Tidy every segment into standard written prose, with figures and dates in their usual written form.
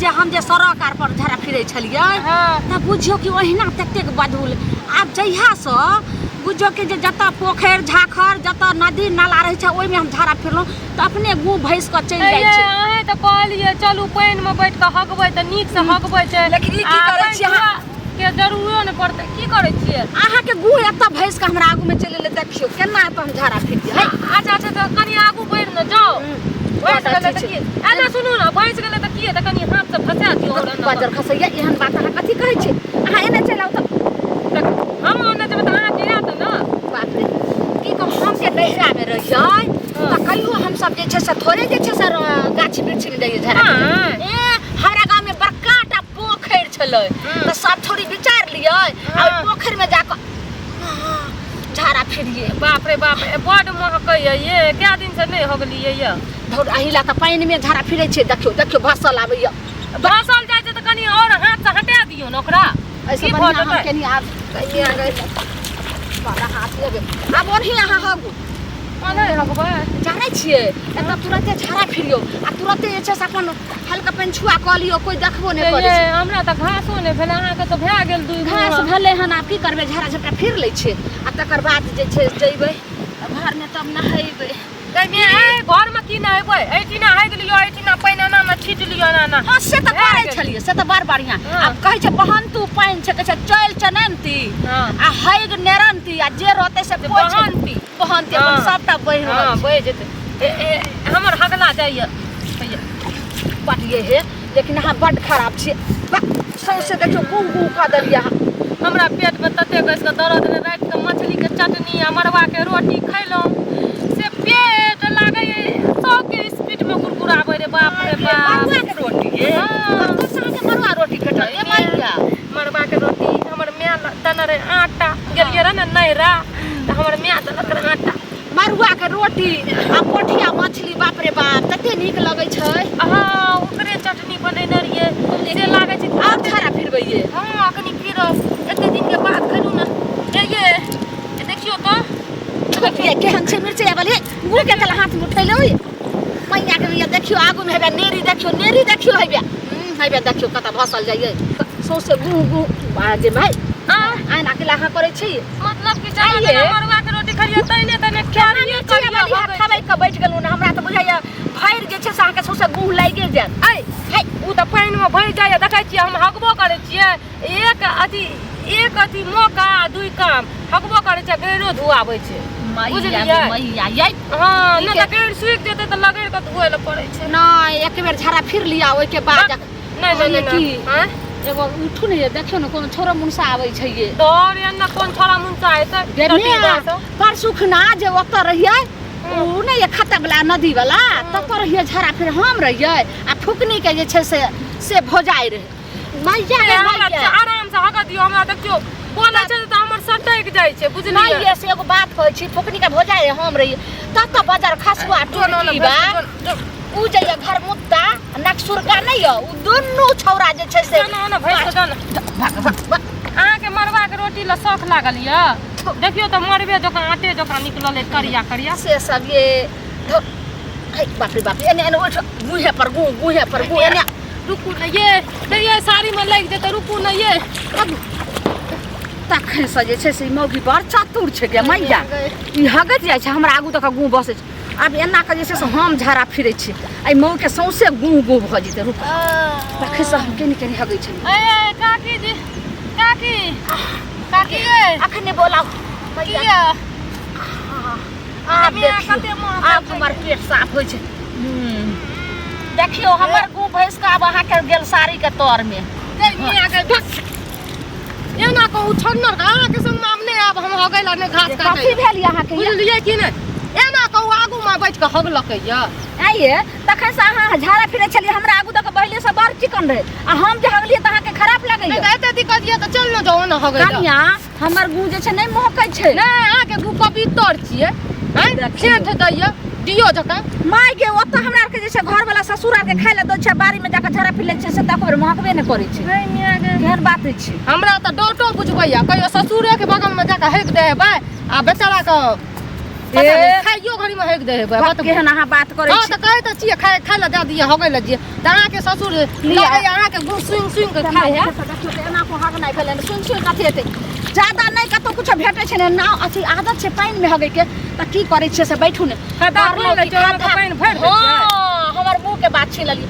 जे हम जे सड़क आर पर झाड़ा फिरै छलियै त बुझियो कि ओहिना ततेक बदबू आब जहिया से बुझियो कि जे जतऽ पोखरि झाखर जतऽ नदी नाला रहै छै ओहिमे हम झाड़ा फिरलहुँ तऽ अपने गू भैंस के चलि जाइ छै। अहें तऽ कहलियै चलू पानि में बैठ के हगबै तऽ नीक से हगबै छै, लेकिन ई की करै छी अहाँ के जरूरो नहि पड़तै। की करै छियै अहाँके गू एतऽ भैंस के हमरा आगू में चलि एलै देखियौ केना एतऽ हम झाड़ा फिरियै। अच्छा अच्छा तऽ कनी आगू बढ़ि न जाओ। भैंस गेलै तऽ की एना सुनू ने भैंस गेलै तऽ की तऽ कनी हाथ से फंसा दियौ। बाजार खसैया एहन बात अहाँ कथी कहै छी अहाँ एने चलि आउ तऽ हम ओने जेबै तऽ अहाँ गिरा तऽ ने। बाप रे की कहू हम जे नैहरामे रहियै तऽ कहियो हमसब जे छै से थोड़े जे छै से गाछ वृक्ष में जाइए झाड़ा हमरा गाँव में बड़का टा पोखरि छलै तऽ सब थोड़ी विचार लियै आ पोखरि में जाकर झाड़ा फिरिए। बाप रे बाप बड महकैया ये कए दिन से नहीं हो गेलियै ये धौर अहिला तऽ पानि में झाड़ा फिरै छै देखियौ देखियो भसल आबैया भसल जाइ छै तऽ कनी और हाथ से हटा दियौ ने ओकरा। ऐसे बढ़िया हम कनी आब कनी आ गए बड़ा हाथ लेबे आब ओनही अहाँ हगू नहीं हगबै जानै छियै एतऽ तुरंते झाड़ा फिरियो आ तुरंते जे छै से अपन हल्का पानि छुआ कऽ लियौ कोई देखबो नहि करै छै। हमरा तऽ घासो नहि भेलै अहाँके तऽ भए गेल दुई घास भेलै हन आब की करबै झाड़ा झपटा फिर लै छै आ तकर बाद जे छै जइबै घरमे तब नहेबै। घर में की नहेबै एठिना हगि लियौ एठिना पानि एना ना छीट लियौ एना। हाँ से तऽ करै छलियै से तऽ बड़ बढ़िया आब कहै छै बहनतू पानि छै कहै छै चल चननती आ हगि नेरनती आ जे रहतै से बहनती बहनती अपन सबटा बहि रहल बहि जेतै हमर हगला जाइए पटिए हे लेकिन अहाँ बड्ड खराब छियै सौंसे देखियौ गू गू कऽ देलियै अहाँ। हमरा पेट में तते गैस के दर्द रहे रात के मछली के चटनी आ मरवा के रोटी खैलहुँ से पेट लागे 100 के स्पीड में कुरकुराबै रे बाप रे बाप। मरवा के रोटी ये कतौ से अहाँके मरवा रोटी भेटल ये मैया मरवा के रोटी हमर माय देने रहे आटा गेलियै रहे ने नैहरा तऽ हमर माय देलक रहे आटा मरुआ के रोटी आ पोठिया मछली बाप रे बाप कते नीक लगै छै। हाँ ओकरे चटनी बनेने रहियै से लागे छै आब झाड़ा फिरबैये। हाँ कनी फिरब एते दिन के बाद खेलू ना ये देखियो तो देखिए केहन छै मिर्चाई वाली गू के कल हाथ में उठैलो मैया के ये देखियो आगू में हेबे नेरी देखियो हेबे देखियो कता भसल जाइए सौसे गू गू बाजे भाई आना के लाहा करे छी मतलब कि चाहिए मरवा के रोटी खरिया तइने तने खारिए करिया खाबै के बैठ गेलु ना हमरा त बुझाइया भैर जे छै से अहाँ के सौसे गू लागे जात आई हाय उ त पानी में भरि जाय देखै छियै हम हगबो करे छियै एक अथी मौका दुई काम हगबो करे छै गैरो धुआबै छै मैया ये हां न त गैर सुख जेते त लगेर के धुए ल पड़े छै ना एक बेर झाड़ा फिर लिया ओइ के बाद नहीं की हां एगो उठू ने देखियो न कोन छोरा मुंसा आबै छै ये डर एना कोन छोरा मुंसा एतै परसुखना जे ओत रहियै उ नै ये खत्ता वाला नदी वाला तत रहियै झाड़ा फिर हम रहियै आ फुकनी के जे छै से भोजाई रहे मैया आराम से हगा दियो हमरा देखियो बोला छै त हमर सटैक जाय छै बुझलियै। ये से एगो बात कहै छी फुकनी के भोजाई हम रहियै तत बाजार खसुआ टोली बा उ जे घर मुद्दा नक्सुरका नै य उ दुन्नु छौरा जे छै से ना भैंस के अहाँ के मरवा के रोटी ल शौक लागल य देखियो त मरबे जका आटे जका निकलल है करिया से सब ये हे बाप रे बाप एने उठ गुहे पर गु एने रुकू न ये साड़ी में लग जेते रुकू न ये तखन से जे छै से मौगी बड़ चतुर छै के मैया ई हगत जाइ छै हमरा आगू तक गू बसे छै अब एना के जे छै से हम झाड़ा फिरै छी आई मौ के सौसे गू भ जेते रुक तखन से हम केनी हगै छै। ए काकी जी काकी अखन ने बोलाओ मैया आप देखियो आप हमर पेट साफ होय छै देखियो हमर गू भैंस का अब अहाँ के गेल साड़ी के तौर में मिया के एना को उछन्नर का के संग मामने अब हम हो गइल ने घास काटे काफी भेल यहाँ के बुझलियै कि नै एना को आगू में बैठ के हगलकै य आइए तखन से अहाँ झाड़ा फिरै छलियै हमरा आगू तक पहिले से बड़ चिकन रहे आ हम जे हगलियै त अहाँ के खराब लगैया नै एते दिक्कत ये त चल न जाओ न हगै कनिया हमर गू जे छै नै महकै छै नै अहाँ के गू पवित्र छियै हैं खेत दैया दियो जका माय के ओत हमरा के जे छै घर वाला ससुर आर के खाय ले द छै बाड़ी में जाके झाड़ा फिर ले छै से तकर महकबे नै करै छै नै मिया के केहन बात छै हमरा त डोटो बुझबैया कहियो ससुरे के बगल में जाके हक देबै आ बेचारा के पता नहीं खाइयो घड़ी में हेक दे है बात केहन अहाँ बात करै हां छी त कहे त छिए खाय ला दे दिए हो गेल जी दाना के ससुर लगे अहाँ के गुण सुन के खाय है एना को हक नहीं भेलै सुन कथि हेतै ज्यादा नहीं कतो कुछ भेटै छै ना अथी आदत छै पानी में हगै के त की करै छै से बैठू ने खदा ले चोर के पानी भर दे हमर मुंह के बात छीन लेली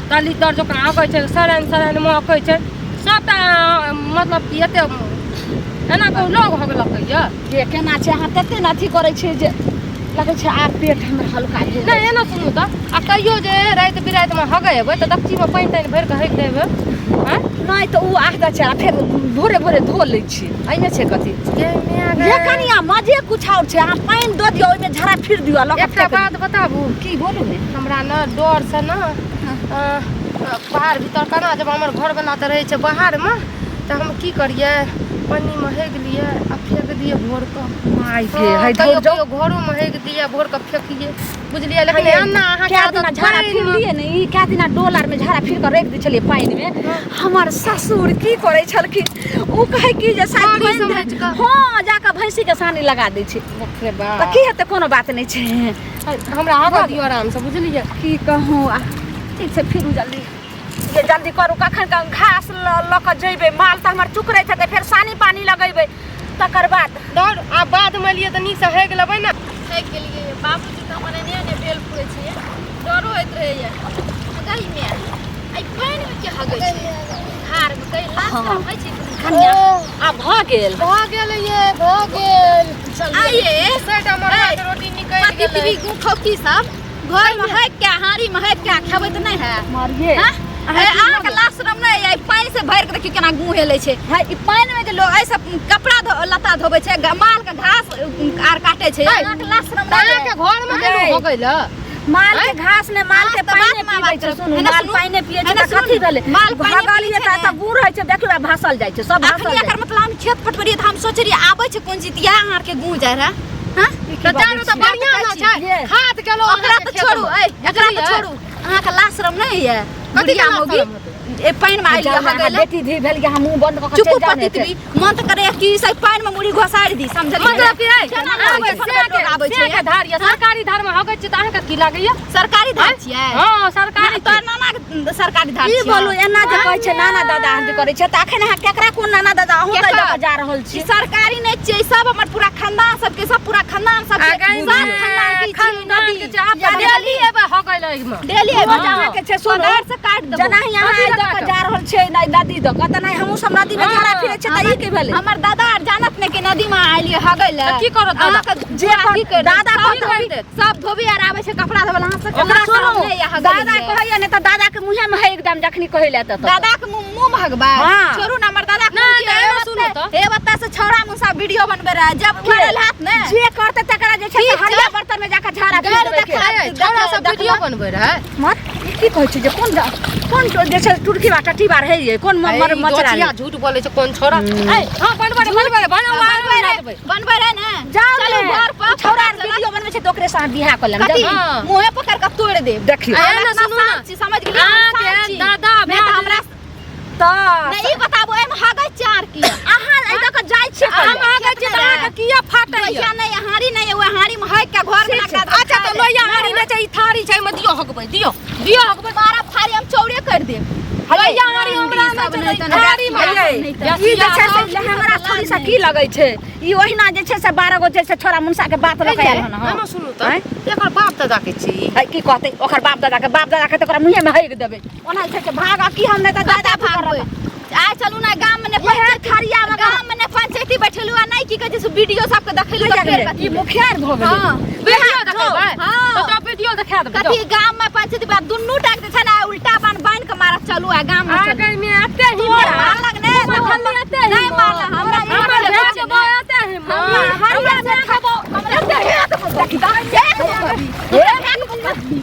ताली दर जकरा आबै छै सरान में आकै छै सबटा मतलब कि एते एना को लोग हो गेल कहिया के केना छै अहाँ तते न अथी करै छै जे लगै छै आर पेट हमर हल्का है नहीं एना सुनू त आ कहियो जे रात बिरात में हगै हेबै त दक्षी में पानी तानी भर के हेक देबै हैं नहीं तो उ आदा छै फिर भोरे भोरे धो लै छी आइने छै कथि ये कनिया मजे कुछ और छै अहाँ पानी दऽ दियौ ओइमे झरा फिर दियौ एकटा बात बताबू की बोलू ने हमरा न डर से न बाहर भीतर कना जब हमर घर बना त रहे छै बाहर में त हम की करिए पानी में हेग लिए आ फेंक दिए भोर क माय के है धो जो घरों में हेग दिए भोर क फेंकिए बुझलिए लेकिन अन्ना अहाँ के आदत झरा फिर लिए ने ई क्या दिन डोलर में झरा फिर के रख दै छलिए पानी में हमर ससुर की करे छलखिन उ कहे की जे सानी समझ के हां जाके भैंसी के सानी लगा दै छै रे बा त की हेतै कोनो बात नहीं छै हमरा हगा दियो आराम से बुझलिए की कहूं ठीक से फिर जल्दी ये जल्दी करू कखन का घास ल के जइबे माल त हमर चुक रहे छै फिर सानी पानी लगेबे तकर बाद डर आ बाद में लिए त नी से हेग लेबै ना हेक गेलिए बाबूजी त मने ने बेल फुए छिए डरो होइत रहैया गई में आई पानी में के हगै छै हार में कई लाश होइ छै कन्या आ भ गेल आइए सेटा मरवा के रोटी निकल पति पीवी गु खौकी सब घर में है क्या हारी में है क्या खेबै त नहीं है मारिए अहाँ के लाशरम नहीं है पानी से भर के देखियो केना गु हेलै छै है ई पानी में जे लोग ऐसे कपड़ा लता धोबै छै माल के घास आर काटे छै अहाँ के लाशरम अहाँ के घर में हो गइल माल के घास ने माल के पानी पीबै छै सुनू माल पानी पियै छै त कथि भेलै माल भगलिए त गुड़ है छै देखियो भासल जाइ छै सब भासल एकर मतलब हम खेत फटफरिए त हम सोचलिए आबै छै कोन चीज या अहाँ के गु जाय रहा हां त जानो त बढ़िया न छै खाद के लो ओकरा त छोड़ू एकरा त छोड़ू अहाँ के लाशरम नहीं है बुढ़िया मोगी ए पानी में आइल हगैला बेटी धी भेल के हम मुंह बंद क के चुप चल जाने पति भी मन त करे कि से पानी में मुड़ी घोसाड़ दी समझलिए मतलब कि आबै छै के धार या सरकारी धार में हगै छै त अहाँ के की लागैया सरकारी धार छियै हां सरकारी तो नाना सरकारी धार ई बोलू एना जे कहै छै नाना दादा हम जे करै छै त अखन अहाँ केकरा कोन नाना दादा अहूँ त लक जा रहल छी सरकारी नहीं छै सब हमर पूरा खानदान सब के सब पूरा खानदान सब खानदान के छै आप डेली एबे हगै में डेली अहाँ के छै सुनो से काट दबो जना यहाँ लक जा रहल छै नदी द क त नहीं हमहू सब नदी में झरा फिरे छै त ई के भेलै हमर दादा आर जानत ने के नदी में आइलिए हगैला की करत दादा जे दादा सब धोबी आर आबै छै कपड़ा धोबल हाथ से ओकरा सुनो दादा कहैया ने त दादा के मुंहे में है एकदम जखनी कहैला त दादा के मुंह में हगबा छोड़ू ना हमर दादा नहीं सुनो त हे बता से छौड़ा मुसा वीडियो बनबे रहा जब मरल हाथ ने जे करते तकरा जे छै हरिया बर्तन में जाके झाड़ा फिर के छोरा सब वीडियो बनबै रहे मत की कहै छै जे कोन जे छै टुरकी बा टटी बार है ये कोन मचरा झूठ बोले छै कोन छोरा हां बनबै बनबै रहे ना चलो घर पर छौरा वीडियो बनबै छै तोकरे साथ बियाह कर लेम मुंहे पकड़ के तोड़ दे देखियो ना सुनू ना समझ गेलिए दादा मैं हमरा त नहीं बताबो एम हगै चार की अहाँ ए द के जाय छै हम हगै छी त अहाँ के किया फाटै या नहीं हारी नहीं है वो हारी में हग के घर में लगा दे अच्छा त लोया हारी ने छै ई थारी छै में दियो हगबै दियो हगबै मारा फारी हम चौड़े कर दे लोया हारी हमरा में थारी में ई जे छै से हमरा थोड़ी सा की लगै छै ई ओहिना जे छै से 12 गो जे छै छोरा मुनसा के बात लग आयल हन हम सुनू त एकर बाप दादा के छी की कहते ओकर बाप दादा के तोरा मुंहे में हग देबै ओना छै भागा की हम ने त दादा भागबै आ चलू ना गांव में ने खरिया में गांव में ने पंचायती बैठलु आ नहीं की कहै छै वीडियो सब के देखलु त फेर ई मुखियार भ गेलै वीडियो देखबै तो वीडियो देखा देबै कथि गांव में पंचायती बात दुन्नू टाक दे छै ना उल्टा बांध के मारत चलू आ गांव में आगे में आते ही मारलक ने नहीं मारला हमरा आते ही हरिया से खबो हमरा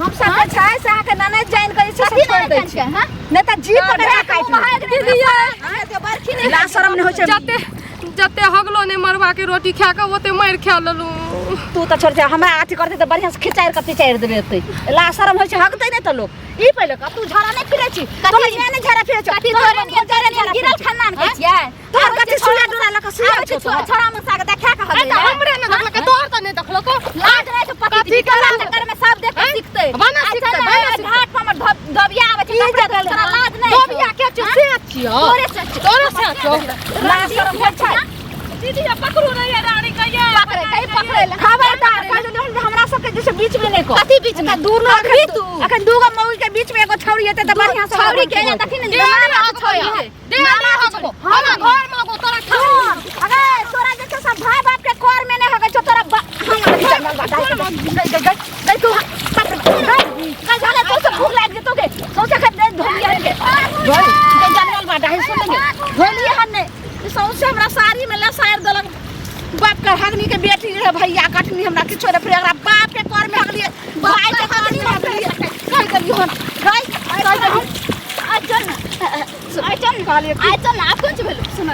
हम सब छै से के नने जान के छै छोड़ दै छै नै त जी पकड़ा काट दीदी के बरखी नहीं ला शरम नै होय छै जते हगलो ने मरवा के रोटी खा के ओते मार खा लेलू तू तो छोड़ हमरा अथी करते तो बढ़िया से खिचाएर के पिचाएर देबे एते ला शरम होय छै हगतै नै त लोग ई पहिले का तू झरा नै फिरै छी कथि नै झरा फिरै छ कथि तोरे नियन झरा गिरल खानदान के छियै तोर कथि सुला डोरा लक सुला छ छोरा में साग देखा के हगै हमरे न देखल के तोर त नै देखल को लाज नै छ पति के चक्कर में सब देख सीखतै बना सीखतै घाट पर हमर दबिया आबै छै तोरा लाज नै दबिया के से छियो तोरे से छो ला शरम होय छै दीदी पकड़ू नहीं है रानी कहिए पकड़े कहीं पकड़े खबरदार हमरा सब के जैसे बीच में नहीं को कथि बीच में दूर न रखी तू अखन दूगो मौगी के बीच में एगो छौरी हेते त बढ़िया से छौरी के देखि न छौरी मामा हगो हम घर में हगो तोरा अरे तोरा जे सब भाई बाप के कोर में नहीं हगै छ तोरा जंगल बाटा गई तू का जाने तो से भूख लाग जेतो के सोचे के दे धोलिया के जंगल बाटा है सुनेंगे धोलिया हन्ने सौसे हमरा साड़ी में ला शायर दलक बाप का हगनी के बेटी रे भैया कटनी हमरा किछो रे फिर हमरा बाप के कोर में हगली भाई के कोर में हगली कह करियो हन गई आइचन कहलिए आइचन आप कुछ भेलो सुन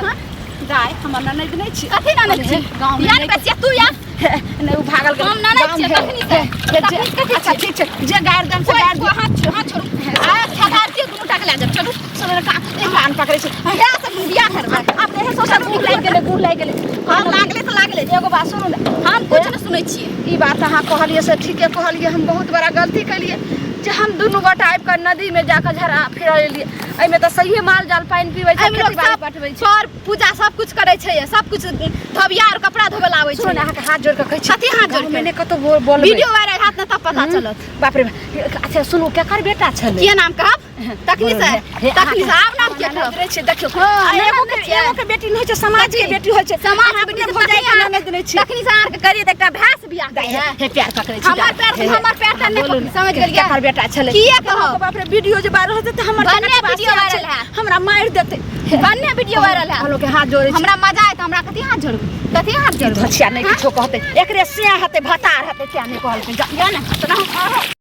गाय हमर ननद नै छी कथि ननद छी गांव में यार बच्चा तू यार नै उ भागल के हम ननद छी कखनी से अच्छा ठीक छै जे गायर दम से गायर हाथ छोड़ आ ठगार के दुनु टाक ले जा चलो सबरे का कान पकड़े छै या सब बियाह करबा अब देखे सोचा भूख लाग गेले गुड़ लाग गेले हम लागले तो लागले एगो बात सुनू ने हम कुछ न सुनै छी ई बात अहाँ कहलिए से ठीके कहलिए हम बहुत बड़ा गलती कलिए जे हम दुनू गोटा आबि कर नदी में जाकर झरा फिरा लेलिए एमे त सही माल जाल पानी पीबै छै हम लोग सब पटबै छै और पूजा सब कुछ करे छै सब कुछ धबिया और कपड़ा धोबे लाबै छै सुन अहाँ के हाथ जोड़ के कहै छी कथि हाथ जोड़ के मैंने कतो बोल वीडियो वायरल हाथ न तब पता चलत बाप रे अच्छा सुनू केकर बेटा छले के नाम कहब तखनी से आब नाम के कहब रे छै देखियो एगो के बेटी नै होइ छै समाज के बेटी होइ छै समाज के बेटी हो जाय के ननद नै छै तखनी से आर के करिए त एकटा भैंस बियाह करे हे प्यार पकड़े छै हमर पैर त नहीं समझ गेलिए केकर बेटा छले किए कहब बाप रे वीडियो जे वायरल होते त हमर बन्ने वीडियो वायरल है हमरा मार देते बन्ने वीडियो वायरल है हम लोग के हाथ जोड़े हमरा मजा आए त हमरा कथि हाथ जोड़ब कथि हाथ जोड़ब भछिया नहीं किछो कहते एकरे से हते भतार हते क्या नहीं कहल के जा ना